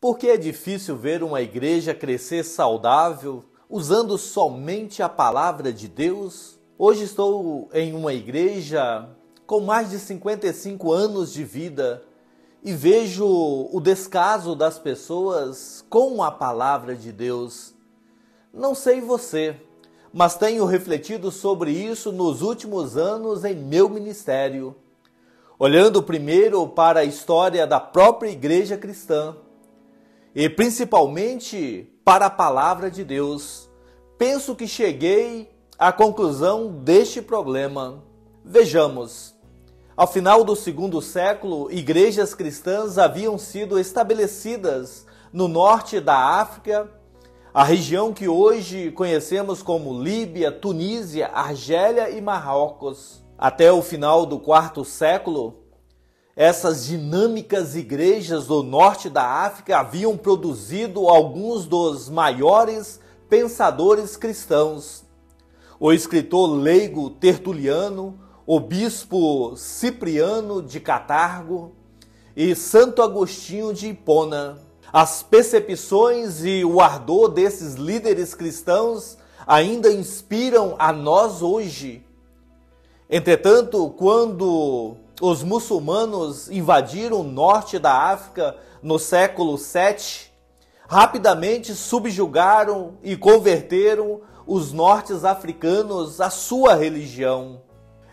Por que é difícil ver uma igreja crescer saudável usando somente a palavra de Deus? Hoje estou em uma igreja com mais de 55 anos de vida e vejo o descaso das pessoas com a palavra de Deus. Não sei você, mas tenho refletido sobre isso nos últimos anos em meu ministério. Olhando primeiro para a história da própria igreja cristã, e principalmente para a palavra de Deus, penso que cheguei à conclusão deste problema. Vejamos, ao final do segundo século, igrejas cristãs haviam sido estabelecidas no norte da África, a região que hoje conhecemos como Líbia, Tunísia, Argélia e Marrocos. Até o final do quarto século, essas dinâmicas igrejas do norte da África haviam produzido alguns dos maiores pensadores cristãos. O escritor leigo Tertuliano, o bispo Cipriano de Catargo e Santo Agostinho de Hipona. As percepções e o ardor desses líderes cristãos ainda inspiram a nós hoje. Entretanto, quando os muçulmanos invadiram o norte da África no século VII, rapidamente subjugaram e converteram os nortes africanos à sua religião.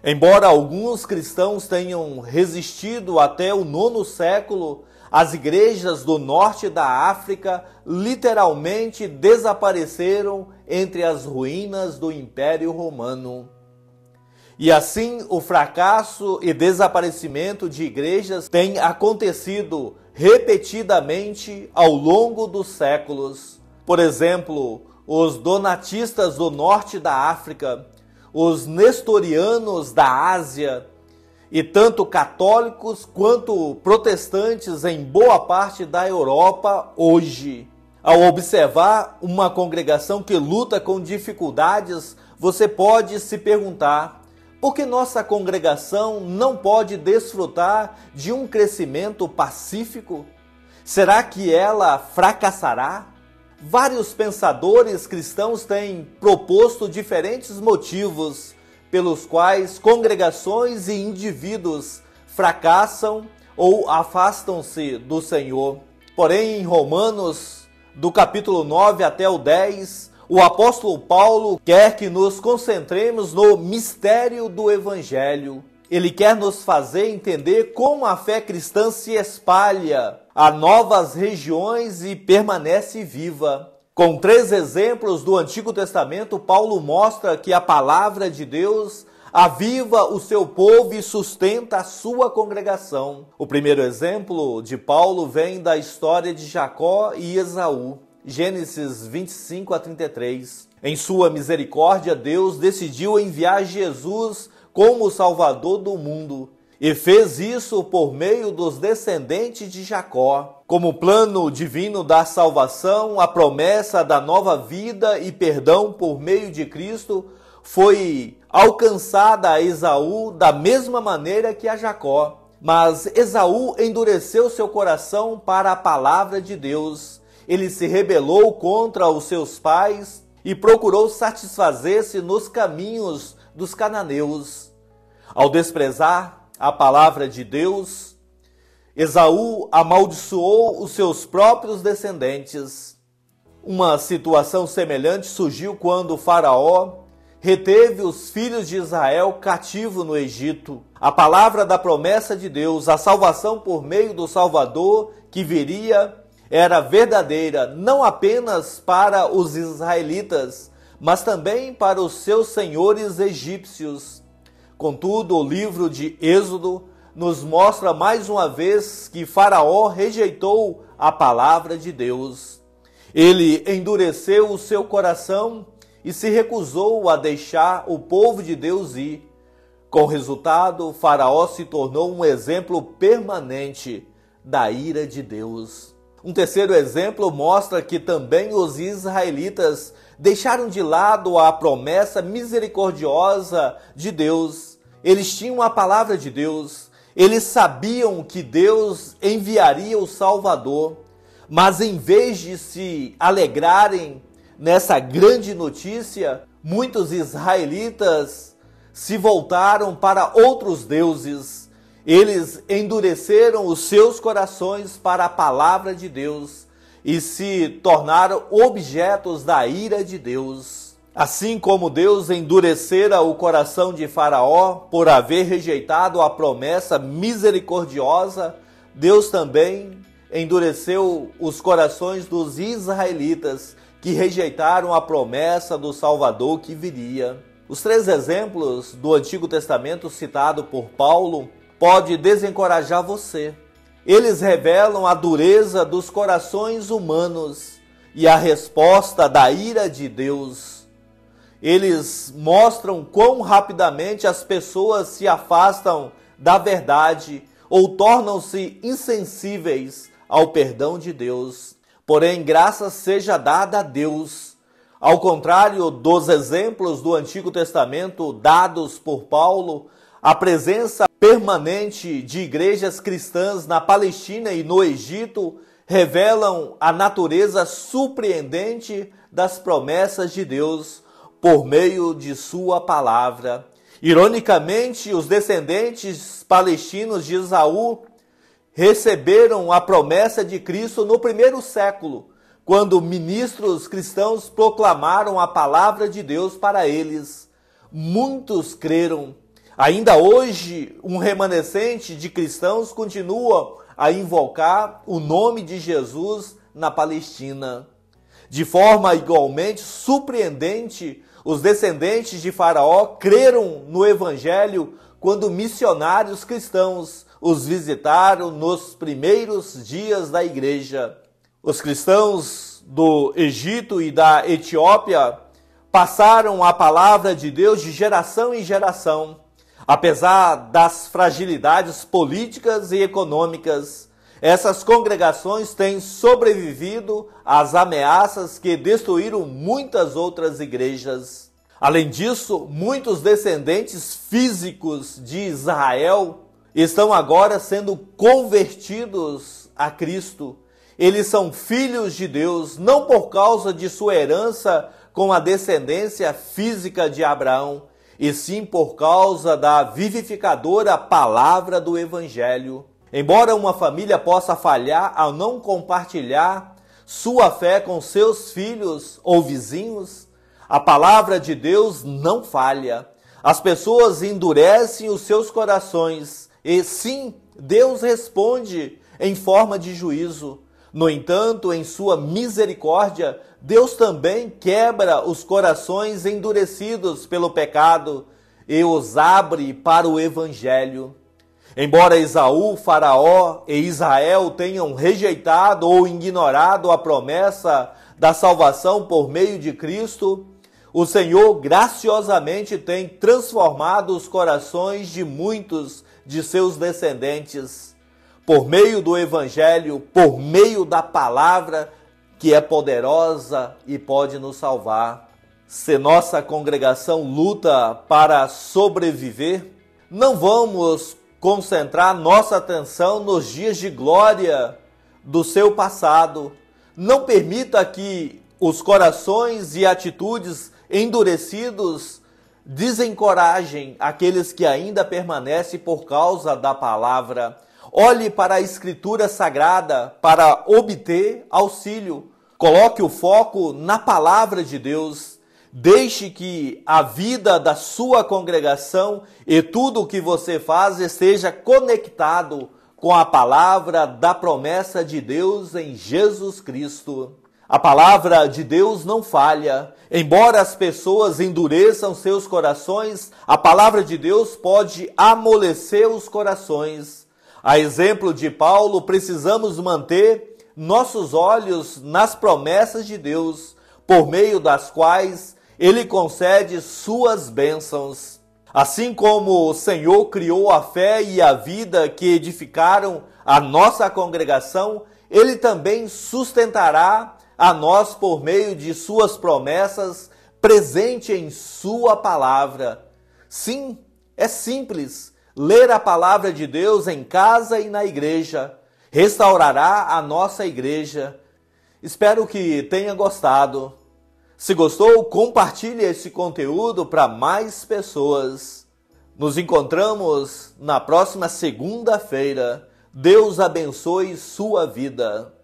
Embora alguns cristãos tenham resistido até o nono século, as igrejas do norte da África literalmente desapareceram entre as ruínas do Império Romano. E assim, o fracasso e desaparecimento de igrejas tem acontecido repetidamente ao longo dos séculos. Por exemplo, os donatistas do norte da África, os nestorianos da Ásia, e tanto católicos quanto protestantes em boa parte da Europa hoje. Ao observar uma congregação que luta com dificuldades, você pode se perguntar: por que nossa congregação não pode desfrutar de um crescimento pacífico? Será que ela fracassará? Vários pensadores cristãos têm proposto diferentes motivos pelos quais congregações e indivíduos fracassam ou afastam-se do Senhor. Porém, em Romanos, do capítulo 9 até o 10, o apóstolo Paulo quer que nos concentremos no mistério do Evangelho. Ele quer nos fazer entender como a fé cristã se espalha a novas regiões e permanece viva. Com 3 exemplos do Antigo Testamento, Paulo mostra que a palavra de Deus aviva o seu povo e sustenta a sua congregação. O primeiro exemplo de Paulo vem da história de Jacó e Esaú. Gênesis 25 a 33. Em sua misericórdia, Deus decidiu enviar Jesus como o Salvador do mundo e fez isso por meio dos descendentes de Jacó. Como plano divino da salvação, a promessa da nova vida e perdão por meio de Cristo foi alcançada a Esaú da mesma maneira que a Jacó. Mas Esaú endureceu seu coração para a palavra de Deus. Ele se rebelou contra os seus pais e procurou satisfazer-se nos caminhos dos cananeus. Ao desprezar a palavra de Deus, Esaú amaldiçoou os seus próprios descendentes. Uma situação semelhante surgiu quando o Faraó reteve os filhos de Israel cativo no Egito. A palavra da promessa de Deus, a salvação por meio do Salvador que viria, era verdadeira não apenas para os israelitas, mas também para os seus senhores egípcios. Contudo, o livro de Êxodo nos mostra mais uma vez que Faraó rejeitou a palavra de Deus. Ele endureceu o seu coração e se recusou a deixar o povo de Deus ir. Com resultado, Faraó se tornou um exemplo permanente da ira de Deus. Um terceiro exemplo mostra que também os israelitas deixaram de lado a promessa misericordiosa de Deus. Eles tinham a palavra de Deus, eles sabiam que Deus enviaria o Salvador, Mas em vez de se alegrarem nessa grande notícia, muitos israelitas se voltaram para outros deuses. Eles endureceram os seus corações para a palavra de Deus e se tornaram objetos da ira de Deus. Assim como Deus endurecera o coração de Faraó por haver rejeitado a promessa misericordiosa, Deus também endureceu os corações dos israelitas que rejeitaram a promessa do Salvador que viria. Os 3 exemplos do Antigo Testamento citado por Paulo pode desencorajar você. Eles revelam a dureza dos corações humanos e a resposta da ira de Deus. Eles mostram quão rapidamente as pessoas se afastam da verdade ou tornam-se insensíveis ao perdão de Deus. Porém, graças seja dada a Deus. Ao contrário dos exemplos do Antigo Testamento dados por Paulo, a presença permanente de igrejas cristãs na Palestina e no Egito revelam a natureza surpreendente das promessas de Deus por meio de sua palavra. Ironicamente, os descendentes palestinos de Esaú receberam a promessa de Cristo no 1º século, quando ministros cristãos proclamaram a palavra de Deus para eles. Muitos creram. Ainda hoje, um remanescente de cristãos continua a invocar o nome de Jesus na Palestina. De forma igualmente surpreendente, os descendentes de Faraó creram no Evangelho quando missionários cristãos os visitaram nos primeiros dias da igreja. Os cristãos do Egito e da Etiópia passaram a palavra de Deus de geração em geração. Apesar das fragilidades políticas e econômicas, essas congregações têm sobrevivido às ameaças que destruíram muitas outras igrejas. Além disso, muitos descendentes físicos de Israel estão agora sendo convertidos a Cristo. Eles são filhos de Deus, não por causa de sua herança com a descendência física de Abraão, e sim por causa da vivificadora palavra do Evangelho. Embora uma família possa falhar ao não compartilhar sua fé com seus filhos ou vizinhos, a palavra de Deus não falha. As pessoas endurecem os seus corações e sim, Deus responde em forma de juízo. No entanto, em sua misericórdia, Deus também quebra os corações endurecidos pelo pecado e os abre para o Evangelho. Embora Esaú, Faraó e Israel tenham rejeitado ou ignorado a promessa da salvação por meio de Cristo, o Senhor graciosamente tem transformado os corações de muitos de seus descendentes por meio do Evangelho, por meio da palavra que é poderosa e pode nos salvar. Se nossa congregação luta para sobreviver, não vamos concentrar nossa atenção nos dias de glória do seu passado. Não permita que os corações e atitudes endurecidos desencorajem aqueles que ainda permanecem por causa da palavra. Olhe para a Escritura Sagrada para obter auxílio. Coloque o foco na palavra de Deus. Deixe que a vida da sua congregação e tudo o que você faz esteja conectado com a palavra da promessa de Deus em Jesus Cristo. A palavra de Deus não falha. Embora as pessoas endureçam seus corações, a palavra de Deus pode amolecer os corações. A exemplo de Paulo, precisamos manter nossos olhos nas promessas de Deus, por meio das quais Ele concede suas bênçãos. Assim como o Senhor criou a fé e a vida que edificaram a nossa congregação, Ele também sustentará a nós por meio de suas promessas, presente em sua palavra. Sim, é simples ler a palavra de Deus em casa e na igreja. restaurará a nossa igreja. Espero que tenha gostado. Se gostou, compartilhe esse conteúdo para mais pessoas. Nos encontramos na próxima segunda-feira. Deus abençoe sua vida.